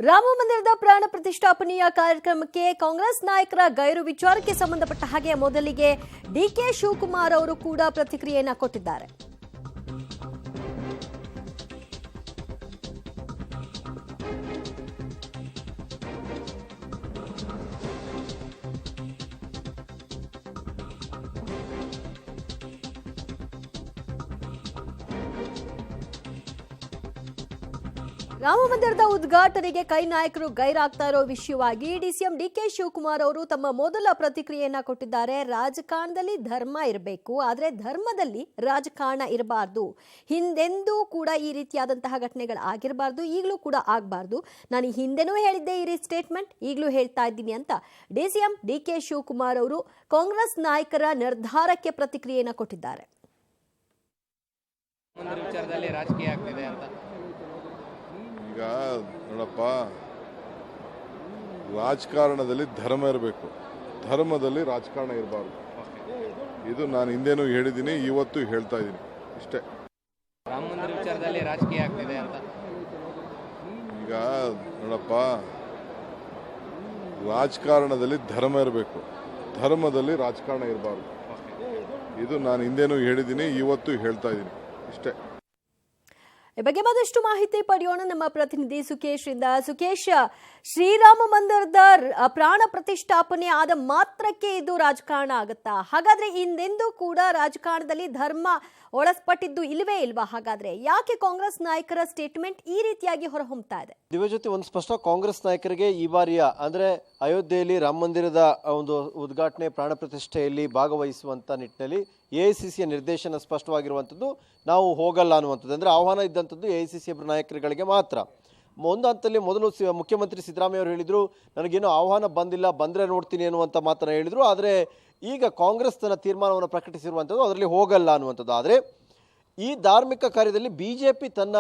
ರಾಮ ಮಂದಿರದ ಪ್ರಾಣ ಪ್ರತಿಷ್ಠಾಪನೆಯ ಕಾರ್ಯಕ್ರಮಕ್ಕೆ ಕಾಂಗ್ರೆಸ್ ನಾಯಕರ ಗೈರು ವಿಚಾರಕ್ಕೆ ಸಂಬಂಧಪಟ್ಟ ಹಾಗೆ ಮೊದಲಿಗೆ ಡಿಕೆ ಶಿವಕುಮಾರ್ ಅವರು ಕೂಡ ಪ್ರತಿಕ್ರಿಯೆಯನ್ನ ಕೊಟ್ಟಿದ್ದಾರೆ. ರಾಮ ಮಂದಿರದ ಉದ್ಘಾಟನೆಗೆ ಕೈ ನಾಯಕರು ಗೈರಾಗ್ತಾ ಇರೋ ವಿಷಯವಾಗಿ ಡಿಸಿಎಂ ಡಿಕೆ ಶಿವಕುಮಾರ್ ಅವರು ತಮ್ಮ ಮೊದಲ ಪ್ರತಿಕ್ರಿಯೆಯನ್ನ ಕೊಟ್ಟಿದ್ದಾರೆ. ರಾಜಕಾರಣದಲ್ಲಿ ಧರ್ಮ ಇರಬೇಕು, ಆದರೆ ಧರ್ಮದಲ್ಲಿ ರಾಜಕಾರಣ ಇರಬಾರ್ದು. ಹಿಂದೆಂದೂ ಕೂಡ ಈ ರೀತಿಯಾದಂತಹ ಘಟನೆಗಳು ಆಗಿರಬಾರ್ದು, ಈಗಲೂ ಕೂಡ ಆಗಬಾರ್ದು. ನಾನು ಹಿಂದೆನೂ ಹೇಳಿದ್ದೆ ಈ ಸ್ಟೇಟ್ಮೆಂಟ್, ಈಗಲೂ ಹೇಳ್ತಾ ಇದ್ದೀನಿ ಅಂತ ಡಿಸಿಎಂ ಡಿಕೆ ಶಿವಕುಮಾರ್ ಅವರು ಕಾಂಗ್ರೆಸ್ ನಾಯಕರ ನಿರ್ಧಾರಕ್ಕೆ ಪ್ರತಿಕ್ರಿಯೆಯನ್ನ ಕೊಟ್ಟಿದ್ದಾರೆ. ಈಗ ನೋಡಪ್ಪ, ರಾಜಕಾರಣದಲ್ಲಿ ಧರ್ಮ ಇರಬೇಕು, ಧರ್ಮದಲ್ಲಿ ರಾಜಕಾರಣ ಇರಬಾರ್ದು. ಇದು ನಾನು ಹಿಂದೇನೂ ಹೇಳಿದ್ದೀನಿ, ಇವತ್ತು ಹೇಳ್ತಾ ಇದ್ದೀನಿ, ಇಷ್ಟೇ. ರಾಮ ಮಂದಿರ ವಿಚಾರದಲ್ಲಿ ರಾಜಕೀಯ ಆಗ್ತಿದೆ ಅಂತ. ಈಗ ನೋಡಪ್ಪ, ರಾಜಕಾರಣದಲ್ಲಿ ಧರ್ಮ ಇರಬೇಕು, ಧರ್ಮದಲ್ಲಿ ರಾಜಕಾರಣ ಇರಬಾರ್ದು. ಇದು ನಾನು ಹಿಂದೇನೂ ಹೇಳಿದ್ದೀನಿ, ಇವತ್ತು ಹೇಳ್ತಾ ಇದ್ದೀನಿ, ಇಷ್ಟೇ. ಈ ಬಗ್ಗೆ ಮತ್ತಷ್ಟು ಮಾಹಿತಿ ಪಡೆಯೋಣ ನಮ್ಮ ಪ್ರತಿನಿಧಿ ಸುಕೇಶ್ ಇಂದ. ಸುಕೇಶ್, ಶ್ರೀರಾಮ ಮಂದಿರದ ಪ್ರಾಣ ಪ್ರತಿಷ್ಠಾಪನೆ ಆದ ಮಾತ್ರಕ್ಕೆ ಇದು ರಾಜಕಾರಣ ಆಗುತ್ತಾ? ಹಾಗಾದ್ರೆ ಹಿಂದೆಂದೂ ಕೂಡ ರಾಜಕಾರಣದಲ್ಲಿ ಧರ್ಮ ಒಳಸ್ಪಟ್ಟಿದ್ದು ಇಲ್ವೇ ಇಲ್ವಾ? ಹಾಗಾದ್ರೆ ಯಾಕೆ ಕಾಂಗ್ರೆಸ್ ನಾಯಕರ ಸ್ಟೇಟ್ಮೆಂಟ್ ಈ ರೀತಿಯಾಗಿ ಹೊರಹೊಮ್ಮತಾ ಇದೆ? ದಿವ್ಯಜ್ಯೋತಿ, ಒಂದು ಸ್ಪಷ್ಟ ಕಾಂಗ್ರೆಸ್ ನಾಯಕರಿಗೆ ಈ ಬಾರಿಯ ಅಂದ್ರೆ ಅಯೋಧ್ಯೆಯಲ್ಲಿ ರಾಮ ಮಂದಿರದ ಒಂದು ಉದ್ಘಾಟನೆ ಪ್ರಾಣ ಪ್ರತಿಷ್ಠೆಯಲ್ಲಿ ಭಾಗವಹಿಸುವಂತ ನಿಟ್ಟಿನಲ್ಲಿ ಎಐಸಿಸಿಯ ನಿರ್ದೇಶನ ಸ್ಪಷ್ಟವಾಗಿರುವಂಥದ್ದು, ನಾವು ಹೋಗಲ್ಲ ಅನ್ನುವಂಥದ್ದು. ಅಂದರೆ ಆಹ್ವಾನ ಇದ್ದಂಥದ್ದು ಎಐಸಿಸಿ ನಾಯಕರುಗಳಿಗೆ ಮಾತ್ರ. ಒಂದು ಹಂತದಲ್ಲಿ ಮೊದಲು ಮುಖ್ಯಮಂತ್ರಿ ಸಿದ್ದರಾಮಯ್ಯ ಅವರು ಹೇಳಿದರು, ನನಗೇನು ಆಹ್ವಾನ ಬಂದಿಲ್ಲ, ಬಂದರೆ ನೋಡ್ತೀನಿ ಅನ್ನುವಂಥ ಮಾತನ್ನು ಹೇಳಿದರು. ಆದರೆ ಈಗ ಕಾಂಗ್ರೆಸ್ ತನ್ನ ತೀರ್ಮಾನವನ್ನು ಪ್ರಕಟಿಸಿರುವಂಥದ್ದು ಅದರಲ್ಲಿ ಹೋಗಲ್ಲ ಅನ್ನುವಂಥದ್ದು. ಆದರೆ ಈ ಧಾರ್ಮಿಕ ಕಾರ್ಯದಲ್ಲಿ ಬಿಜೆಪಿ ತನ್ನ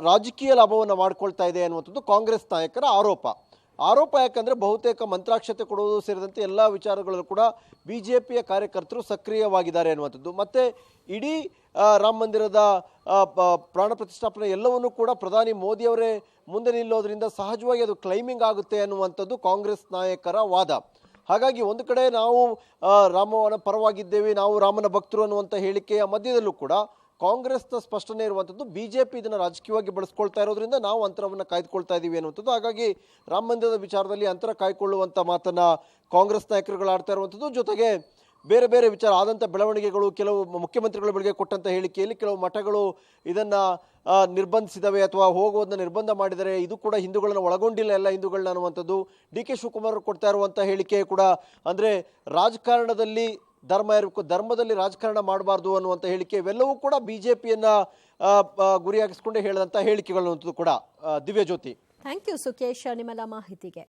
ರಾಜಕೀಯ ಲಾಭವನ್ನು ಮಾಡ್ಕೊಳ್ತಾ ಇದೆ ಅನ್ನುವಂಥದ್ದು ಕಾಂಗ್ರೆಸ್ ನಾಯಕರ ಆರೋಪ. ಯಾಕಂದರೆ ಬಹುತೇಕ ಮಂತ್ರಾಕ್ಷತೆ ಕೊಡುವುದು ಸೇರಿದಂತೆ ಎಲ್ಲ ವಿಚಾರಗಳಲ್ಲೂ ಕೂಡ ಬಿಜೆಪಿಯ ಕಾರ್ಯಕರ್ತರು ಸಕ್ರಿಯವಾಗಿದ್ದಾರೆ ಅನ್ನುವಂಥದ್ದು. ಮತ್ತು ಇಡೀ ರಾಮ ಮಂದಿರದ ಪ್ರಾಣ ಪ್ರತಿಷ್ಠಾಪನೆ ಎಲ್ಲವನ್ನೂ ಕೂಡ ಪ್ರಧಾನಿ ಮೋದಿಯವರೇ ಮುಂದೆ ನಿಲ್ಲೋದ್ರಿಂದ ಸಹಜವಾಗಿ ಅದು ಕ್ಲೈಮಿಂಗ್ ಆಗುತ್ತೆ ಅನ್ನುವಂಥದ್ದು ಕಾಂಗ್ರೆಸ್ ನಾಯಕರ ವಾದ. ಹಾಗಾಗಿ ಒಂದು ಕಡೆ ನಾವು ರಾಮನ ಪರವಾಗಿದ್ದೇವೆ, ನಾವು ರಾಮನ ಭಕ್ತರು ಅನ್ನುವಂಥ ಹೇಳಿಕೆಯ ಮಧ್ಯದಲ್ಲೂ ಕೂಡ ಕಾಂಗ್ರೆಸ್ನ ಸ್ಪಷ್ಟನೆ ಇರುವಂಥದ್ದು, ಬಿಜೆಪಿ ಇದನ್ನು ರಾಜಕೀಯವಾಗಿ ಬಳಸ್ಕೊಳ್ತಾ ಇರೋದ್ರಿಂದ ನಾವು ಅಂತರವನ್ನು ಕಾಯ್ದುಕೊಳ್ತಾ ಇದ್ದೀವಿ ಅನ್ನುವಂಥದ್ದು. ಹಾಗಾಗಿ ರಾಮ ಮಂದಿರದ ವಿಚಾರದಲ್ಲಿ ಅಂತರ ಕಾಯ್ಕೊಳ್ಳುವಂಥ ಮಾತನ್ನು ಕಾಂಗ್ರೆಸ್ ನಾಯಕರುಗಳು ಆಡ್ತಾ ಇರುವಂಥದ್ದು. ಜೊತೆಗೆ ಬೇರೆ ಬೇರೆ ವಿಚಾರ ಆದಂಥ ಬೆಳವಣಿಗೆಗಳು, ಕೆಲವು ಮುಖ್ಯಮಂತ್ರಿಗಳ ಬಳಿಗೆ ಕೊಟ್ಟಂಥ ಹೇಳಿಕೆಯಲ್ಲಿ ಕೆಲವು ಮಠಗಳು ಇದನ್ನು ನಿರ್ಬಂಧಿಸಿದವೆ ಅಥವಾ ಹೋಗೋದನ್ನ ನಿರ್ಬಂಧ ಮಾಡಿದರೆ ಇದು ಕೂಡ ಹಿಂದೂಗಳನ್ನ ಒಳಗೊಂಡಿಲ್ಲ, ಎಲ್ಲ ಹಿಂದೂಗಳನ್ನ ಅನ್ನುವಂಥದ್ದು. ಡಿ ಕೆ ಶಿವಕುಮಾರ್ ಕೊಡ್ತಾ ಇರುವಂಥ ಹೇಳಿಕೆ ಕೂಡ ಅಂದರೆ ರಾಜಕಾರಣದಲ್ಲಿ ಧರ್ಮ ಇರಬೇಕು, ಧರ್ಮದಲ್ಲಿ ರಾಜಕಾರಣ ಮಾಡಬಾರ್ದು ಅನ್ನುವಂಥ ಹೇಳಿಕೆ, ಇವೆಲ್ಲವೂ ಕೂಡ ಬಿಜೆಪಿಯನ್ನ ಗುರಿಯಾಗಿಸ್ಕೊಂಡೇ ಹೇಳಿದಂಥ ಹೇಳಿಕೆಗಳು ಕೂಡ. ದಿವ್ಯಜ್ಯೋತಿ, ಥ್ಯಾಂಕ್ ಯು ಸುಕೇಶ್ ನಿಮ್ಮೆಲ್ಲ ಮಾಹಿತಿಗೆ.